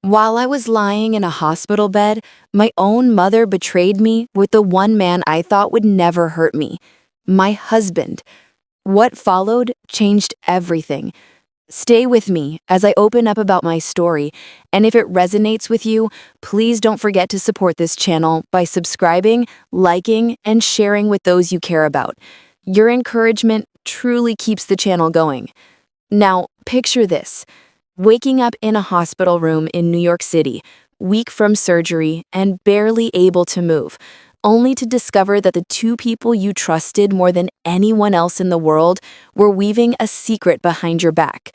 While I was lying in a hospital bed, my own mother betrayed me with the one man I thought would never hurt me, my husband. What followed changed everything. Stay with me as I open up about my story, and if it resonates with you, please don't forget to support this channel by subscribing, liking, and sharing with those you care about. Your encouragement truly keeps the channel going. Now, picture this. Waking up in a hospital room in New York City, weak from surgery and barely able to move, only to discover that the two people you trusted more than anyone else in the world were weaving a secret behind your back.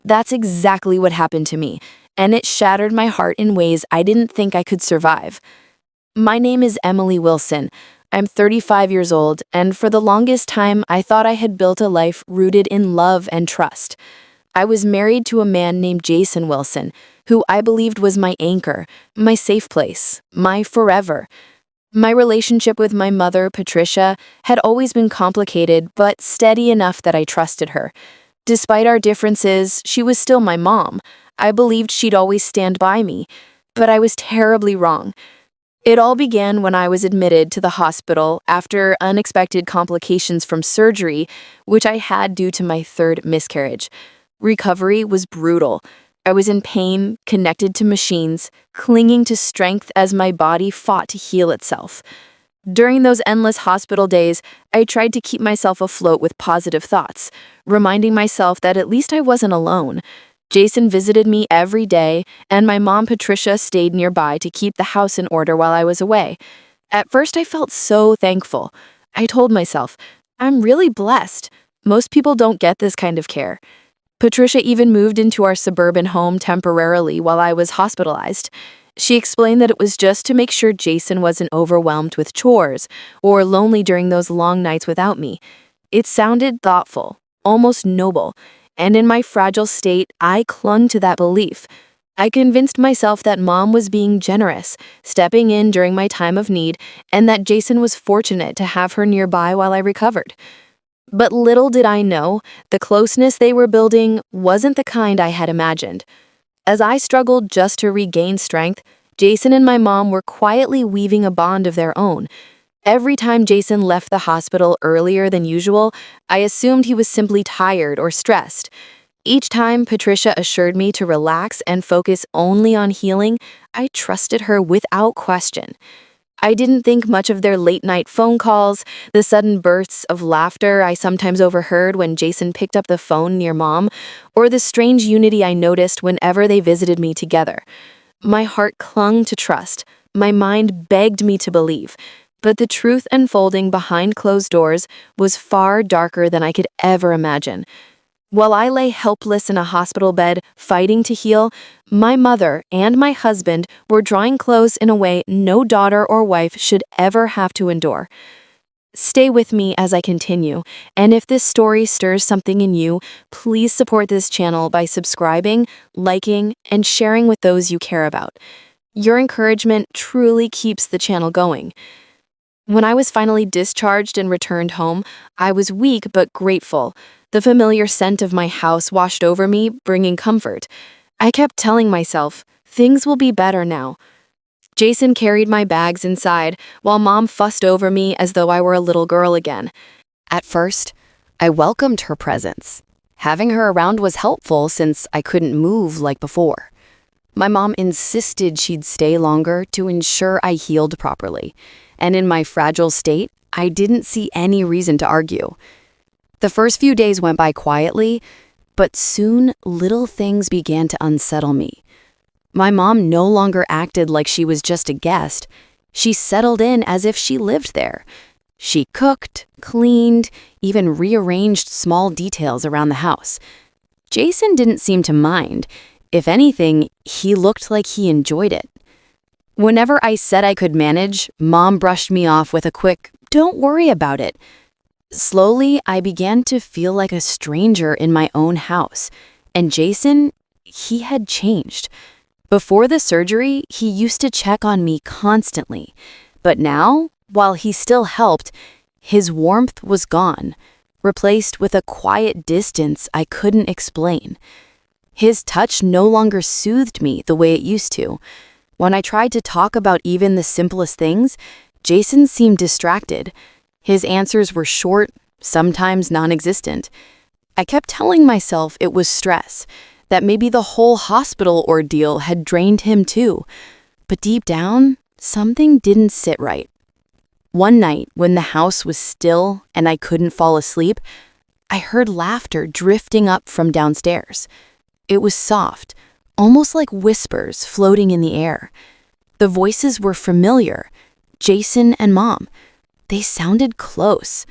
That's exactly what happened to me, and it shattered my heart in ways I didn't think I could survive. My name is Emily Wilson. I'm 35 years old, and for the longest time, I thought I had built a life rooted in love and trust. I was married to a man named Jason Wilson, who I believed was my anchor, my safe place, my forever. My relationship with my mother, Patricia, had always been complicated but steady enough that I trusted her. Despite our differences, she was still my mom. I believed she'd always stand by me, but I was terribly wrong. It all began when I was admitted to the hospital after unexpected complications from surgery, which I had due to my third miscarriage. Recovery was brutal. I was in pain, connected to machines, clinging to strength as my body fought to heal itself. During those endless hospital days, I tried to keep myself afloat with positive thoughts, reminding myself that at least I wasn't alone. Jason visited me every day, and my mom, Patricia, stayed nearby to keep the house in order while I was away. At first, I felt so thankful. I told myself, I'm really blessed. Most people don't get this kind of care. Patricia even moved into our suburban home temporarily while I was hospitalized. She explained that it was just to make sure Jason wasn't overwhelmed with chores or lonely during those long nights without me. It sounded thoughtful, almost noble, and in my fragile state, I clung to that belief. I convinced myself that Mom was being generous, stepping in during my time of need, and that Jason was fortunate to have her nearby while I recovered. But little did I know, the closeness they were building wasn't the kind I had imagined. As I struggled just to regain strength, Jason and my mom were quietly weaving a bond of their own. Every time Jason left the hospital earlier than usual, I assumed he was simply tired or stressed. Each time Patricia assured me to relax and focus only on healing, I trusted her without question. I didn't think much of their late-night phone calls, the sudden bursts of laughter I sometimes overheard when Jason picked up the phone near Mom, or the strange unity I noticed whenever they visited me together. My heart clung to trust. My mind begged me to believe. But the truth unfolding behind closed doors was far darker than I could ever imagine. While I lay helpless in a hospital bed, fighting to heal, my mother and my husband were drawing close in a way no daughter or wife should ever have to endure. Stay with me as I continue, and if this story stirs something in you, please support this channel by subscribing, liking, and sharing with those you care about. Your encouragement truly keeps the channel going. When I was finally discharged and returned home, I was weak but grateful. The familiar scent of my house washed over me, bringing comfort. I kept telling myself, things will be better now. Jason carried my bags inside, while Mom fussed over me as though I were a little girl again. At first, I welcomed her presence. Having her around was helpful since I couldn't move like before. My mom insisted she'd stay longer to ensure I healed properly, and in my fragile state, I didn't see any reason to argue. The first few days went by quietly, but soon little things began to unsettle me. My mom no longer acted like she was just a guest. She settled in as if she lived there. She cooked, cleaned, even rearranged small details around the house. Jason didn't seem to mind. If anything, he looked like he enjoyed it. Whenever I said I could manage, Mom brushed me off with a quick, "Don't worry about it." Slowly, I began to feel like a stranger in my own house. And Jason, he had changed. Before the surgery, he used to check on me constantly. But now, while he still helped, his warmth was gone, replaced with a quiet distance I couldn't explain. His touch no longer soothed me the way it used to. When I tried to talk about even the simplest things, Jason seemed distracted. His answers were short, sometimes non-existent. I kept telling myself it was stress, that maybe the whole hospital ordeal had drained him too. But deep down, something didn't sit right. One night, when the house was still and I couldn't fall asleep, I heard laughter drifting up from downstairs. It was soft, almost like whispers floating in the air. The voices were familiar, Jason and Mom. They sounded close,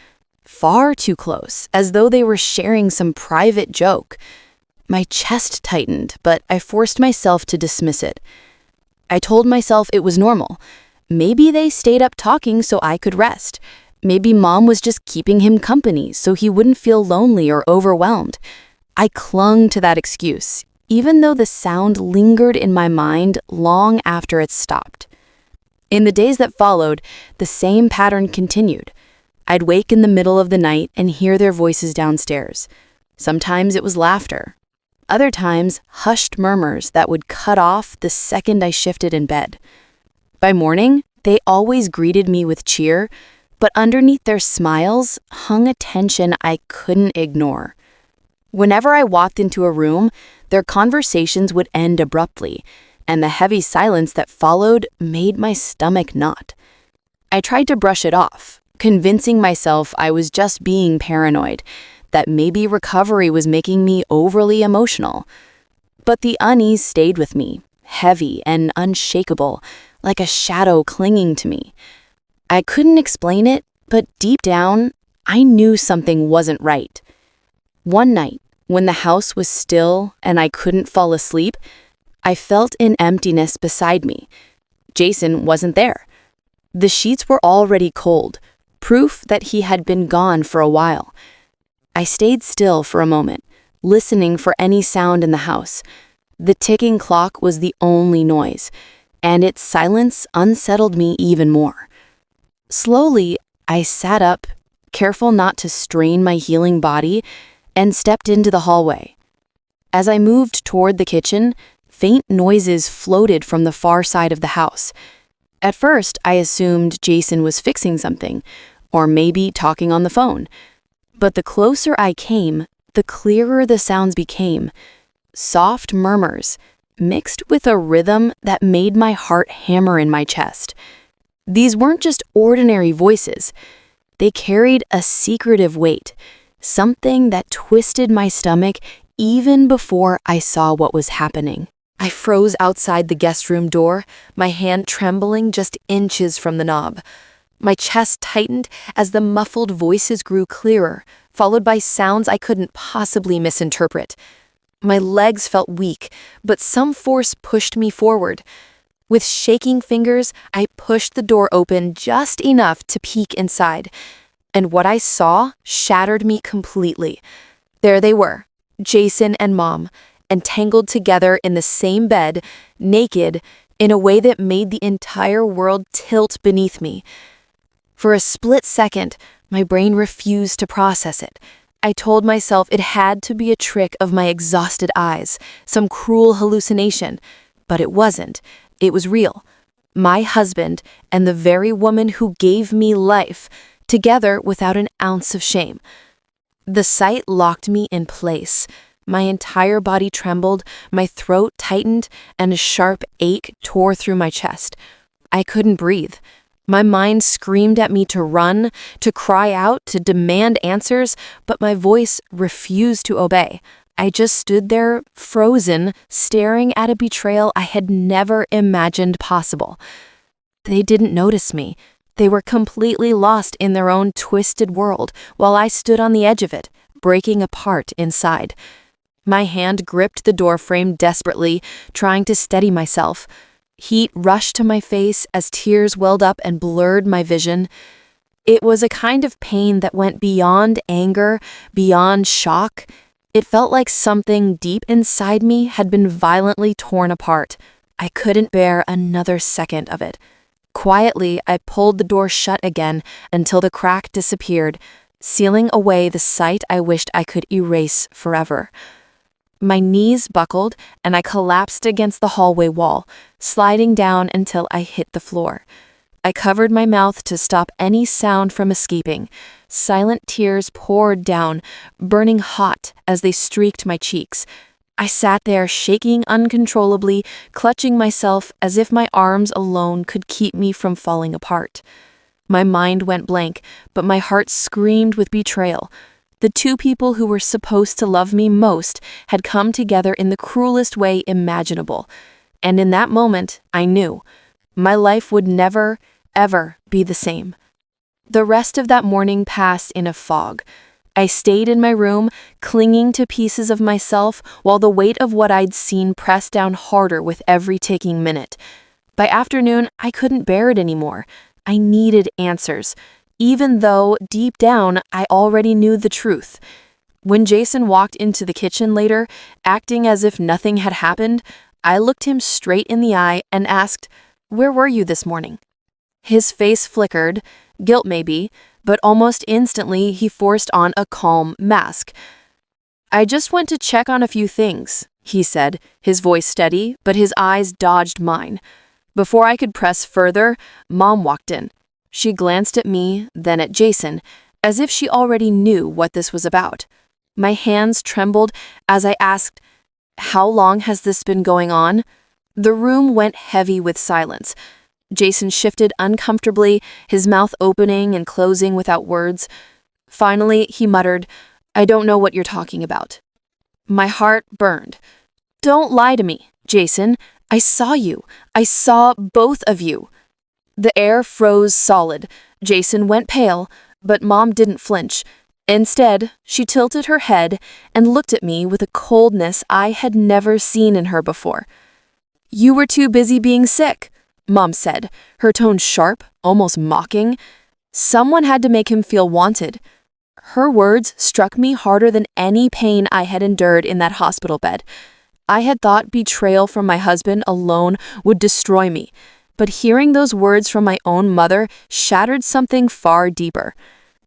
far too close, as though they were sharing some private joke. My chest tightened, but I forced myself to dismiss it. I told myself it was normal. Maybe they stayed up talking so I could rest. Maybe Mom was just keeping him company so he wouldn't feel lonely or overwhelmed. I clung to that excuse, even though the sound lingered in my mind long after it stopped. In the days that followed, the same pattern continued. I'd wake in the middle of the night and hear their voices downstairs. Sometimes it was laughter. Other times, hushed murmurs that would cut off the second I shifted in bed. By morning, they always greeted me with cheer, but underneath their smiles hung a tension I couldn't ignore. Whenever I walked into a room, their conversations would end abruptly, and the heavy silence that followed made my stomach knot. I tried to brush it off, convincing myself I was just being paranoid, that maybe recovery was making me overly emotional. But the unease stayed with me, heavy and unshakable, like a shadow clinging to me. I couldn't explain it, but deep down, I knew something wasn't right. One night, when the house was still and I couldn't fall asleep, I felt an emptiness beside me. Jason wasn't there. The sheets were already cold, proof that he had been gone for a while. I stayed still for a moment, listening for any sound in the house. The ticking clock was the only noise, and its silence unsettled me even more. Slowly, I sat up, careful not to strain my healing body, and stepped into the hallway. As I moved toward the kitchen, faint noises floated from the far side of the house. At first, I assumed Jason was fixing something, or maybe talking on the phone. But the closer I came, the clearer the sounds became. Soft murmurs, mixed with a rhythm that made my heart hammer in my chest. These weren't just ordinary voices. They carried a secretive weight, something that twisted my stomach even before I saw what was happening. I froze outside the guest room door, my hand trembling just inches from the knob. My chest tightened as the muffled voices grew clearer, followed by sounds I couldn't possibly misinterpret. My legs felt weak, but some force pushed me forward. With shaking fingers, I pushed the door open just enough to peek inside. And what I saw shattered me completely. There they were, Jason and Mom, entangled together in the same bed, naked, in a way that made the entire world tilt beneath me. For a split second, my brain refused to process it. I told myself it had to be a trick of my exhausted eyes, some cruel hallucination. But it wasn't. It was real. My husband and the very woman who gave me life, together without an ounce of shame. The sight locked me in place. My entire body trembled, my throat tightened, and a sharp ache tore through my chest. I couldn't breathe. My mind screamed at me to run, to cry out, to demand answers, but my voice refused to obey. I just stood there, frozen, staring at a betrayal I had never imagined possible. They didn't notice me. They were completely lost in their own twisted world, while I stood on the edge of it, breaking apart inside. My hand gripped the doorframe desperately, trying to steady myself. Heat rushed to my face as tears welled up and blurred my vision. It was a kind of pain that went beyond anger, beyond shock. It felt like something deep inside me had been violently torn apart. I couldn't bear another second of it. Quietly, I pulled the door shut again until the crack disappeared, sealing away the sight I wished I could erase forever. My knees buckled, and I collapsed against the hallway wall, sliding down until I hit the floor. I covered my mouth to stop any sound from escaping. Silent tears poured down, burning hot as they streaked my cheeks. I sat there shaking uncontrollably, clutching myself as if my arms alone could keep me from falling apart. My mind went blank, but my heart screamed with betrayal. The two people who were supposed to love me most had come together in the cruelest way imaginable. And in that moment, I knew my life would never, ever be the same. The rest of that morning passed in a fog. I stayed in my room, clinging to pieces of myself while the weight of what I'd seen pressed down harder with every ticking minute. By afternoon, I couldn't bear it anymore. I needed answers, even though deep down I already knew the truth. When Jason walked into the kitchen later, acting as if nothing had happened, I looked him straight in the eye and asked, "Where were you this morning?" His face flickered, guilt maybe, but almost instantly he forced on a calm mask. "I just went to check on a few things," he said, his voice steady, but his eyes dodged mine. Before I could press further, Mom walked in. She glanced at me, then at Jason, as if she already knew what this was about. My hands trembled as I asked, "How long has this been going on?" The room went heavy with silence. Jason shifted uncomfortably, his mouth opening and closing without words. Finally, he muttered, "I don't know what you're talking about." My heart burned. "Don't lie to me, Jason. I saw you. I saw both of you." The air froze solid. Jason went pale, but Mom didn't flinch. Instead, she tilted her head and looked at me with a coldness I had never seen in her before. "You were too busy being sick," Mom said, her tone sharp, almost mocking. Someone had to make him feel wanted. Her words struck me harder than any pain I had endured in that hospital bed. I had thought betrayal from my husband alone would destroy me, but hearing those words from my own mother shattered something far deeper.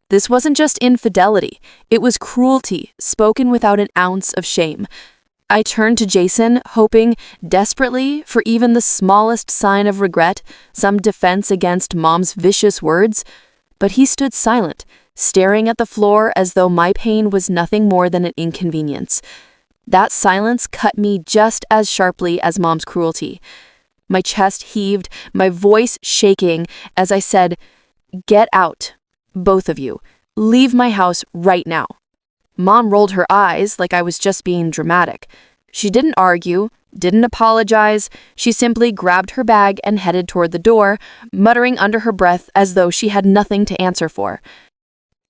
This wasn't just infidelity, it was cruelty, spoken without an ounce of shame. I turned to Jason, hoping desperately for even the smallest sign of regret, some defense against Mom's vicious words. But he stood silent, staring at the floor as though my pain was nothing more than an inconvenience. That silence cut me just as sharply as Mom's cruelty. My chest heaved, my voice shaking, as I said, "Get out, both of you. Leave my house right now." Mom rolled her eyes like I was just being dramatic. She didn't argue, didn't apologize. She simply grabbed her bag and headed toward the door, muttering under her breath as though she had nothing to answer for.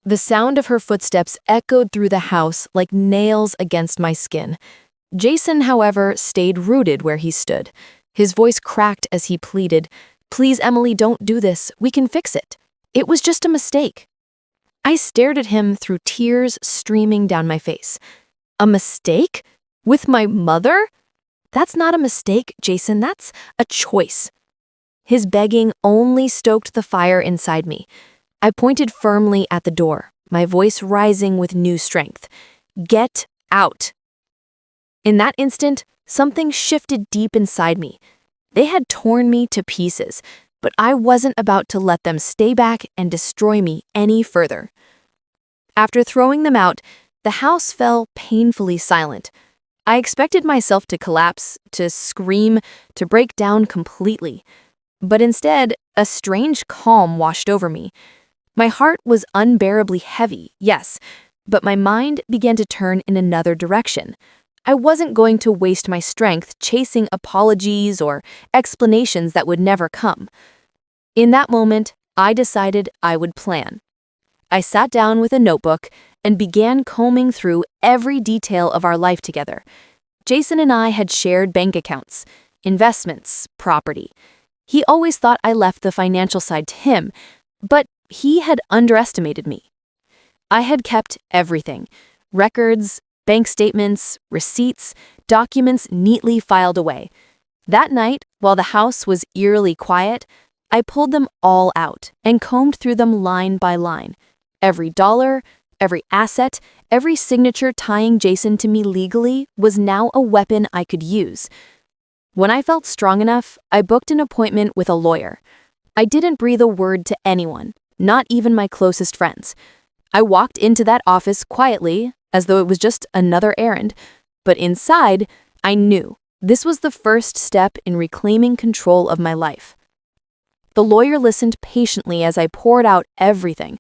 The sound of her footsteps echoed through the house like nails against my skin. Jason, however, stayed rooted where he stood. His voice cracked as he pleaded, "Please, Emily, don't do this. We can fix it. It was just a mistake." I stared at him through tears streaming down my face. A mistake? With my mother? That's not a mistake, Jason. That's a choice. His begging only stoked the fire inside me. I pointed firmly at the door, my voice rising with new strength. "Get out." In that instant, something shifted deep inside me. They had torn me to pieces, but I wasn't about to let them stay back and destroy me any further. After throwing them out, the house fell painfully silent. I expected myself to collapse, to scream, to break down completely. But instead, a strange calm washed over me. My heart was unbearably heavy, yes, but my mind began to turn in another direction. I wasn't going to waste my strength chasing apologies or explanations that would never come. In that moment, I decided I would plan. I sat down with a notebook and began combing through every detail of our life together. Jason and I had shared bank accounts, investments, property. He always thought I left the financial side to him, but he had underestimated me. I had kept everything: records, bank statements, receipts, documents neatly filed away. That night, while the house was eerily quiet, I pulled them all out and combed through them line by line. Every dollar, Every asset, every signature tying Jason to me legally was now a weapon I could use. When I felt strong enough, I booked an appointment with a lawyer. I didn't breathe a word to anyone, not even my closest friends. I walked into that office quietly, as though it was just another errand, but inside, I knew this was the first step in reclaiming control of my life. The lawyer listened patiently as I poured out everything.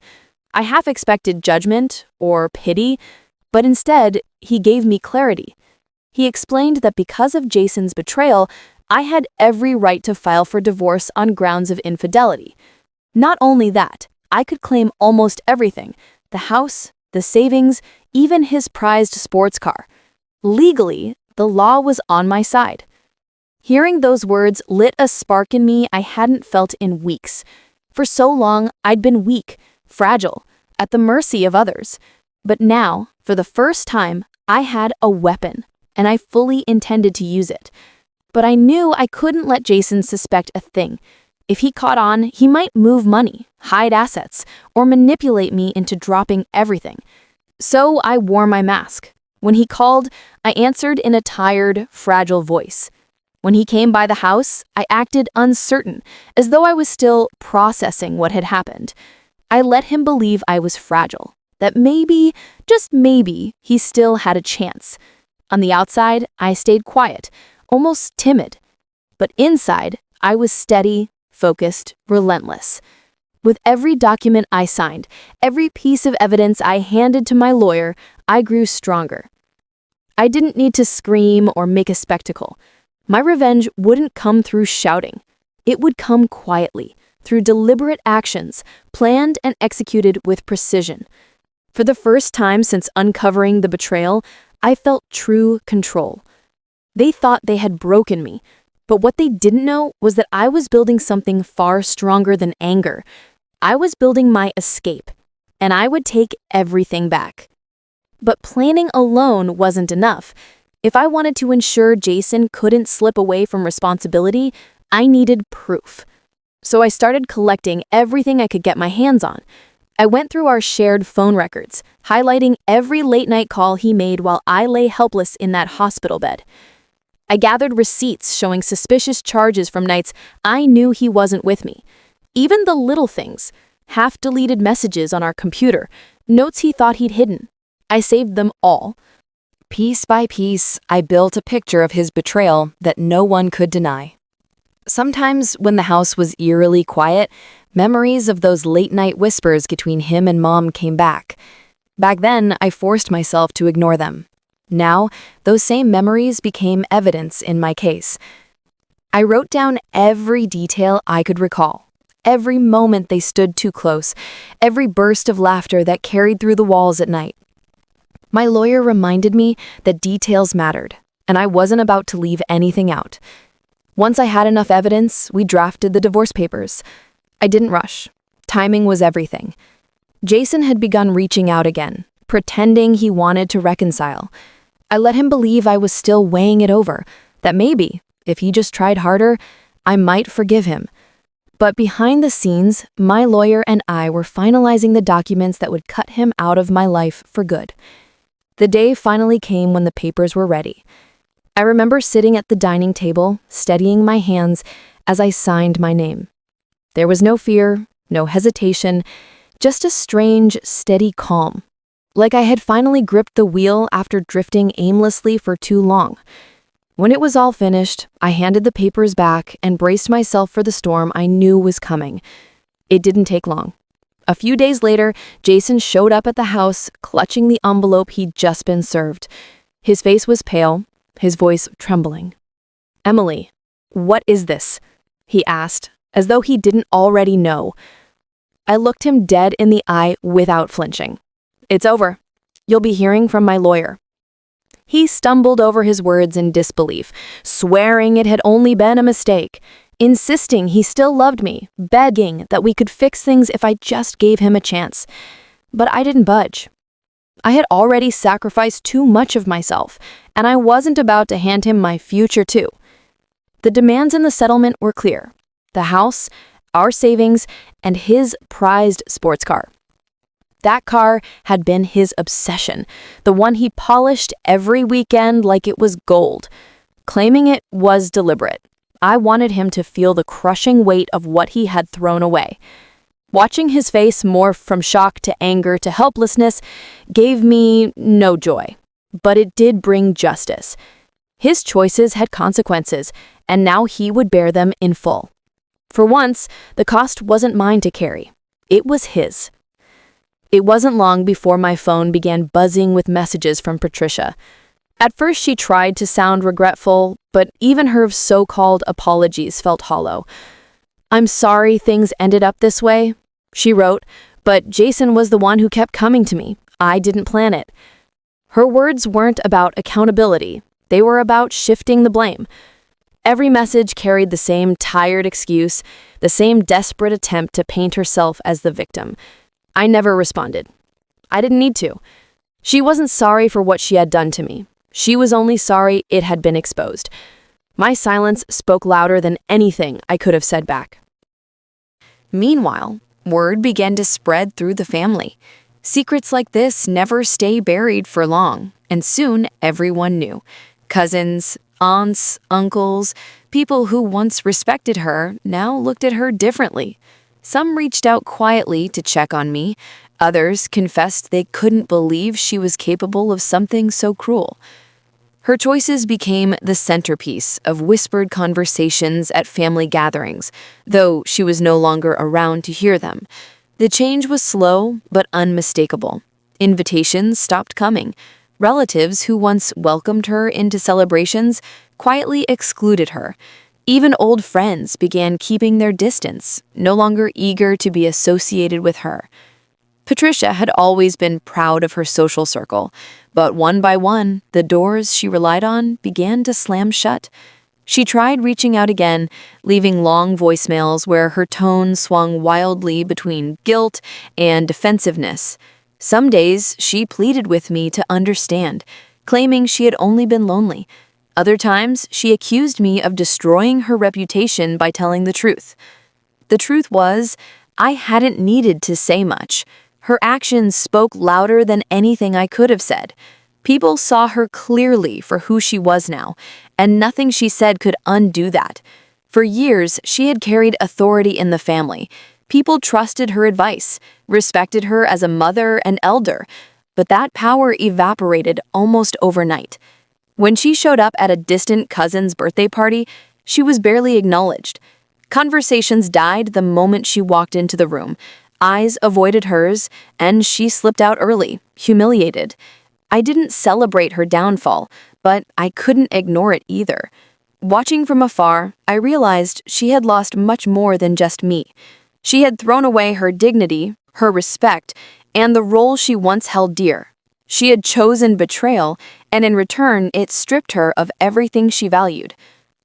I half expected judgment or pity, but instead, he gave me clarity. He explained that because of Jason's betrayal, I had every right to file for divorce on grounds of infidelity. Not only that, I could claim almost everything: the house, the savings, even his prized sports car. Legally, the law was on my side. Hearing those words lit a spark in me I hadn't felt in weeks. For so long, I'd been weak, fragile, at the mercy of others. But now, for the first time, I had a weapon, and I fully intended to use it. But I knew I couldn't let Jason suspect a thing. If he caught on, he might move money, hide assets, or manipulate me into dropping everything. So I wore my mask. When he called, I answered in a tired, fragile voice. When he came by the house, I acted uncertain, as though I was still processing what had happened. I let him believe I was fragile, that maybe, just maybe, he still had a chance. On the outside, I stayed quiet, almost timid. But inside, I was steady, focused, relentless. With every document I signed, every piece of evidence I handed to my lawyer, I grew stronger. I didn't need to scream or make a spectacle. My revenge wouldn't come through shouting. It would come quietly, through deliberate actions, planned and executed with precision. For the first time since uncovering the betrayal, I felt true control. They thought they had broken me, but what they didn't know was that I was building something far stronger than anger. I was building my escape, and I would take everything back. But planning alone wasn't enough. If I wanted to ensure Jason couldn't slip away from responsibility, I needed proof. So I started collecting everything I could get my hands on. I went through our shared phone records, highlighting every late-night call he made while I lay helpless in that hospital bed. I gathered receipts showing suspicious charges from nights I knew he wasn't with me. Even the little things, half-deleted messages on our computer, notes he thought he'd hidden. I saved them all. Piece by piece, I built a picture of his betrayal that no one could deny. Sometimes, when the house was eerily quiet, memories of those late-night whispers between him and Mom came back. Back then, I forced myself to ignore them. Now, those same memories became evidence in my case. I wrote down every detail I could recall, every moment they stood too close, every burst of laughter that carried through the walls at night. My lawyer reminded me that details mattered, and I wasn't about to leave anything out. Once I had enough evidence, we drafted the divorce papers. I didn't rush. Timing was everything. Jason had begun reaching out again, pretending he wanted to reconcile. I let him believe I was still weighing it over, that maybe, if he just tried harder, I might forgive him. But behind the scenes, my lawyer and I were finalizing the documents that would cut him out of my life for good. The day finally came when the papers were ready. I remember sitting at the dining table, steadying my hands as I signed my name. There was no fear, no hesitation, just a strange, steady calm. Like I had finally gripped the wheel after drifting aimlessly for too long. When it was all finished, I handed the papers back and braced myself for the storm I knew was coming. It didn't take long. A few days later, Jason showed up at the house, clutching the envelope he'd just been served. His face was pale, his voice trembling. "Emily, what is this?" he asked, as though he didn't already know. I looked him dead in the eye without flinching. "It's over. You'll be hearing from my lawyer." He stumbled over his words in disbelief, swearing it had only been a mistake, insisting he still loved me, begging that we could fix things if I just gave him a chance. But I didn't budge. I had already sacrificed too much of myself, and I wasn't about to hand him my future too. The demands in the settlement were clear: the house, our savings, and his prized sports car. That car had been his obsession, the one he polished every weekend like it was gold. Claiming it was deliberate. I wanted him to feel the crushing weight of what he had thrown away. Watching his face morph from shock to anger to helplessness gave me no joy, but it did bring justice. His choices had consequences, and now he would bear them in full. For once, the cost wasn't mine to carry. It was his. It wasn't long before my phone began buzzing with messages from Patricia. At first, she tried to sound regretful, but even her so-called apologies felt hollow. "I'm sorry things ended up this way," she wrote, "but Jason was the one who kept coming to me. I didn't plan it." Her words weren't about accountability. They were about shifting the blame. Every message carried the same tired excuse, the same desperate attempt to paint herself as the victim. I never responded. I didn't need to. She wasn't sorry for what she had done to me. She was only sorry it had been exposed. My silence spoke louder than anything I could have said back. Meanwhile, word began to spread through the family. Secrets like this never stay buried for long, and soon everyone knew. Cousins, aunts, uncles, people who once respected her now looked at her differently. Some reached out quietly to check on me. Others confessed they couldn't believe she was capable of something so cruel. Her choices became the centerpiece of whispered conversations at family gatherings, though she was no longer around to hear them. The change was slow but unmistakable. Invitations stopped coming. Relatives who once welcomed her into celebrations quietly excluded her. Even old friends began keeping their distance, no longer eager to be associated with her. Patricia had always been proud of her social circle, but one by one, the doors she relied on began to slam shut. She tried reaching out again, leaving long voicemails where her tone swung wildly between guilt and defensiveness. Some days, she pleaded with me to understand, claiming she had only been lonely. Other times, she accused me of destroying her reputation by telling the truth. The truth was, I hadn't needed to say much. Her actions spoke louder than anything I could have said. People saw her clearly for who she was now, and nothing she said could undo that. For years, she had carried authority in the family. People trusted her advice, respected her as a mother and elder, but that power evaporated almost overnight. When she showed up at a distant cousin's birthday party, she was barely acknowledged. Conversations died the moment she walked into the room. Eyes avoided hers, and she slipped out early, humiliated. I didn't celebrate her downfall, but I couldn't ignore it either. Watching from afar, I realized she had lost much more than just me. She had thrown away her dignity, her respect, and the role she once held dear. She had chosen betrayal, and in return, it stripped her of everything she valued.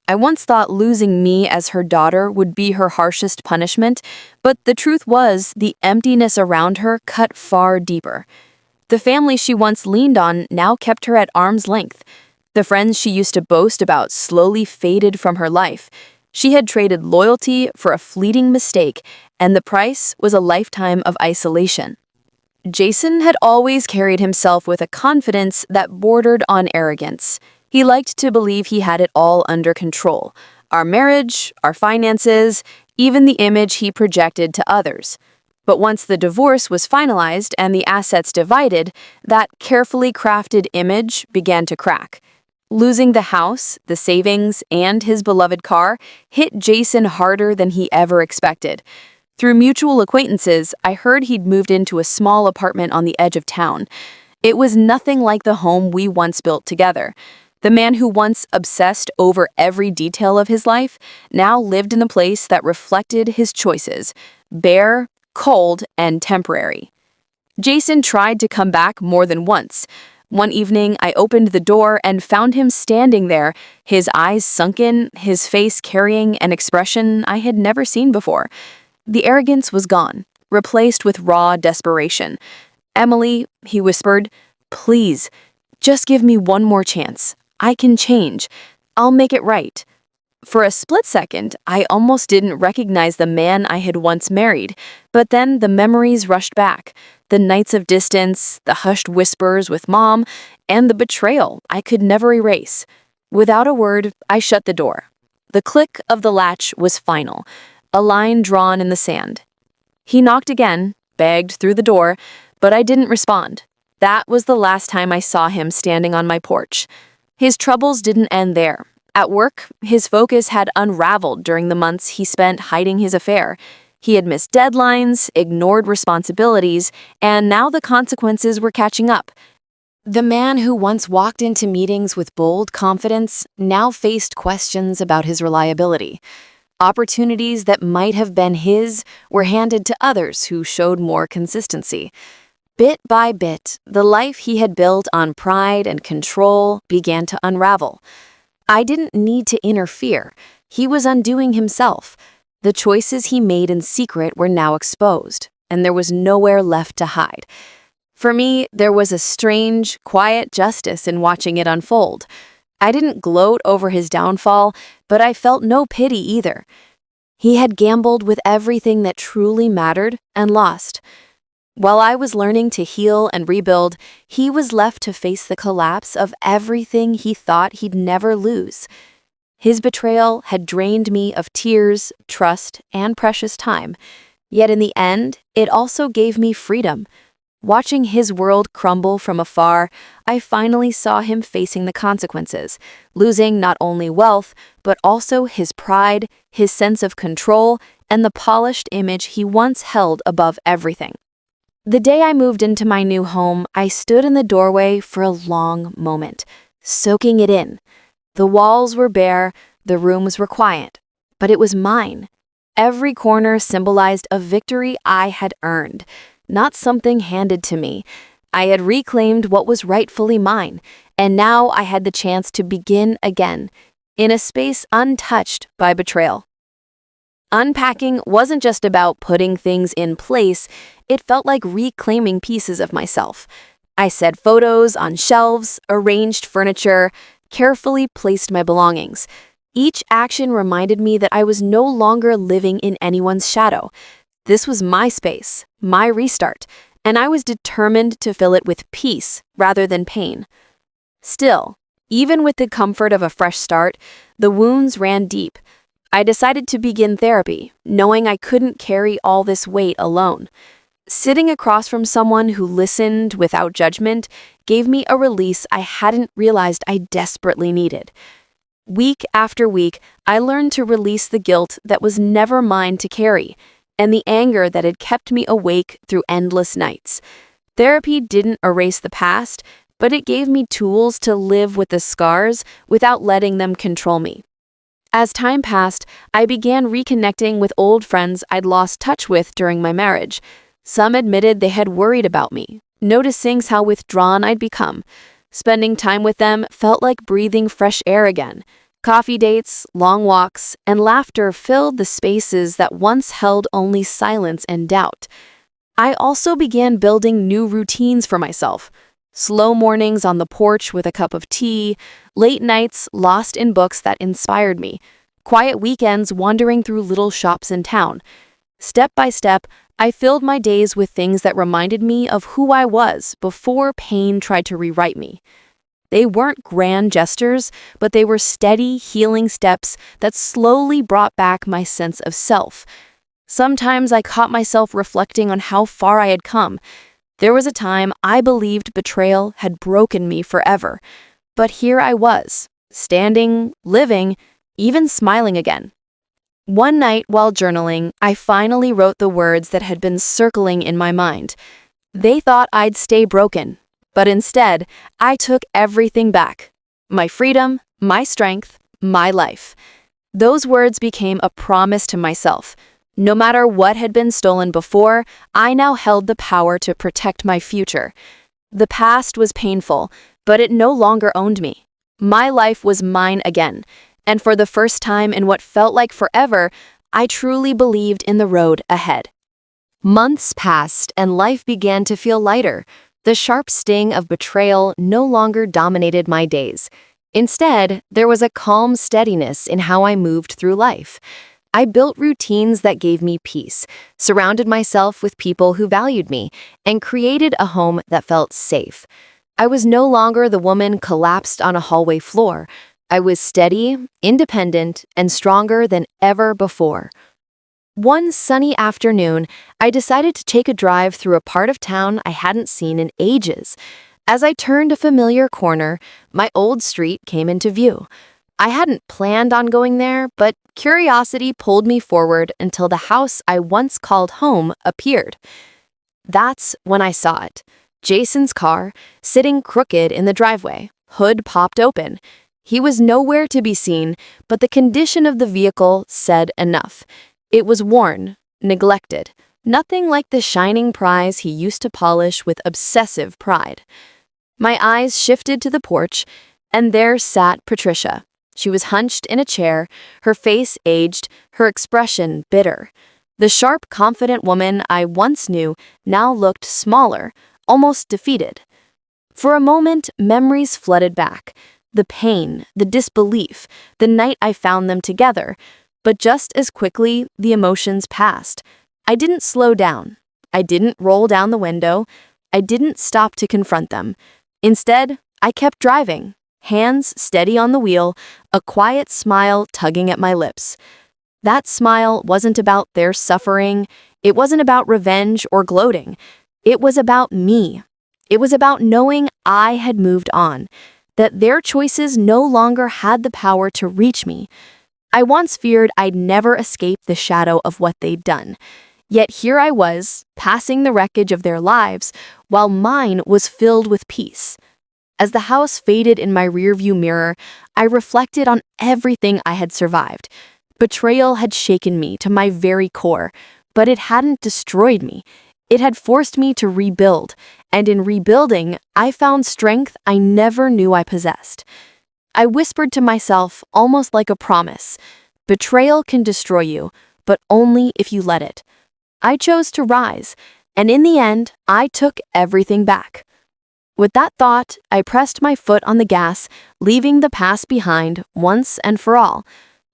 I once thought losing me as her daughter would be her harshest punishment, but the truth was the emptiness around her cut far deeper. The family she once leaned on now kept her at arm's length. The friends she used to boast about slowly faded from her life. She had traded loyalty for a fleeting mistake, and the price was a lifetime of isolation. Jason had always carried himself with a confidence that bordered on arrogance. He liked to believe he had it all under control. Our marriage, our finances, even the image he projected to others. But once the divorce was finalized and the assets divided, that carefully crafted image began to crack. Losing the house, the savings, and his beloved car hit Jason harder than he ever expected. Through mutual acquaintances, I heard he'd moved into a small apartment on the edge of town. It was nothing like the home we once built together. The man who once obsessed over every detail of his life now lived in a place that reflected his choices, bare, cold, and temporary. Jason tried to come back more than once. One evening, I opened the door and found him standing there, his eyes sunken, his face carrying an expression I had never seen before. The arrogance was gone, replaced with raw desperation. "Emily," he whispered, "please, just give me one more chance. I can change. I'll make it right." For a split second, I almost didn't recognize the man I had once married, but then the memories rushed back. The nights of distance, the hushed whispers with Mom, and the betrayal I could never erase. Without a word, I shut the door. The click of the latch was final, a line drawn in the sand. He knocked again, begged through the door, but I didn't respond. That was the last time I saw him standing on my porch. His troubles didn't end there. At work, his focus had unraveled during the months he spent hiding his affair. He had missed deadlines, ignored responsibilities, and now the consequences were catching up. The man who once walked into meetings with bold confidence now faced questions about his reliability. Opportunities that might have been his were handed to others who showed more consistency. Bit by bit, the life he had built on pride and control began to unravel. I didn't need to interfere. He was undoing himself. The choices he made in secret were now exposed, and there was nowhere left to hide. For me, there was a strange, quiet justice in watching it unfold. I didn't gloat over his downfall, but I felt no pity either. He had gambled with everything that truly mattered and lost. While I was learning to heal and rebuild, he was left to face the collapse of everything he thought he'd never lose. His betrayal had drained me of tears, trust, and precious time. Yet in the end, it also gave me freedom. Watching his world crumble from afar, I finally saw him facing the consequences, losing not only wealth, but also his pride, his sense of control, and the polished image he once held above everything. The day I moved into my new home, I stood in the doorway for a long moment, soaking it in. The walls were bare, the rooms were quiet, but it was mine. Every corner symbolized a victory I had earned, not something handed to me. I had reclaimed what was rightfully mine, and now I had the chance to begin again, in a space untouched by betrayal. Unpacking wasn't just about putting things in place, it felt like reclaiming pieces of myself. I set photos on shelves, arranged furniture, carefully placed my belongings. Each action reminded me that I was no longer living in anyone's shadow. This was my space, my restart, and I was determined to fill it with peace rather than pain. Still, even with the comfort of a fresh start, the wounds ran deep. I decided to begin therapy, knowing I couldn't carry all this weight alone. Sitting across from someone who listened without judgment gave me a release I hadn't realized I desperately needed. Week after week, I learned to release the guilt that was never mine to carry, and the anger that had kept me awake through endless nights. Therapy didn't erase the past, but it gave me tools to live with the scars without letting them control me. As time passed, I began reconnecting with old friends I'd lost touch with during my marriage. Some admitted they had worried about me, noticing how withdrawn I'd become. Spending time with them felt like breathing fresh air again. Coffee dates, long walks, and laughter filled the spaces that once held only silence and doubt. I also began building new routines for myself. Slow mornings on the porch with a cup of tea, late nights lost in books that inspired me, quiet weekends wandering through little shops in town. Step by step, I filled my days with things that reminded me of who I was before pain tried to rewrite me. They weren't grand gestures, but they were steady, healing steps that slowly brought back my sense of self. Sometimes I caught myself reflecting on how far I had come. There was a time I believed betrayal had broken me forever. But here I was, standing, living, even smiling again. One night while journaling, I finally wrote the words that had been circling in my mind. They thought I'd stay broken, but instead, I took everything back. My freedom, my strength, my life. Those words became a promise to myself. No matter what had been stolen before, I now held the power to protect my future. The past was painful, but it no longer owned me. My life was mine again, and for the first time in what felt like forever, I truly believed in the road ahead. Months passed, and life began to feel lighter. The sharp sting of betrayal no longer dominated my days. Instead, there was a calm steadiness in how I moved through life. I built routines that gave me peace, surrounded myself with people who valued me, and created a home that felt safe. I was no longer the woman collapsed on a hallway floor. I was steady, independent, and stronger than ever before. One sunny afternoon, I decided to take a drive through a part of town I hadn't seen in ages. As I turned a familiar corner, my old street came into view. I hadn't planned on going there, but curiosity pulled me forward until the house I once called home appeared. That's when I saw it. Jason's car, sitting crooked in the driveway, hood popped open. He was nowhere to be seen, but the condition of the vehicle said enough. It was worn, neglected, nothing like the shining prize he used to polish with obsessive pride. My eyes shifted to the porch, and there sat Patricia. She was hunched in a chair, her face aged, her expression bitter. The sharp, confident woman I once knew now looked smaller, almost defeated. For a moment, memories flooded back. The pain, the disbelief, the night I found them together. But just as quickly, the emotions passed. I didn't slow down. I didn't roll down the window. I didn't stop to confront them. Instead, I kept driving, hands steady on the wheel, a quiet smile tugging at my lips. That smile wasn't about their suffering. It wasn't about revenge or gloating. It was about me. It was about knowing I had moved on, that their choices no longer had the power to reach me. I once feared I'd never escape the shadow of what they'd done. Yet here I was, passing the wreckage of their lives, while mine was filled with peace. As the house faded in my rearview mirror, I reflected on everything I had survived. Betrayal had shaken me to my very core, but it hadn't destroyed me. It had forced me to rebuild, and in rebuilding, I found strength I never knew I possessed. I whispered to myself, almost like a promise, betrayal can destroy you, but only if you let it. I chose to rise, and in the end, I took everything back. With that thought, I pressed my foot on the gas, leaving the past behind once and for all.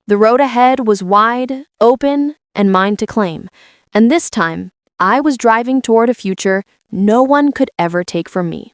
The road ahead was wide, open, and mine to claim, and this time, I was driving toward a future no one could ever take from me.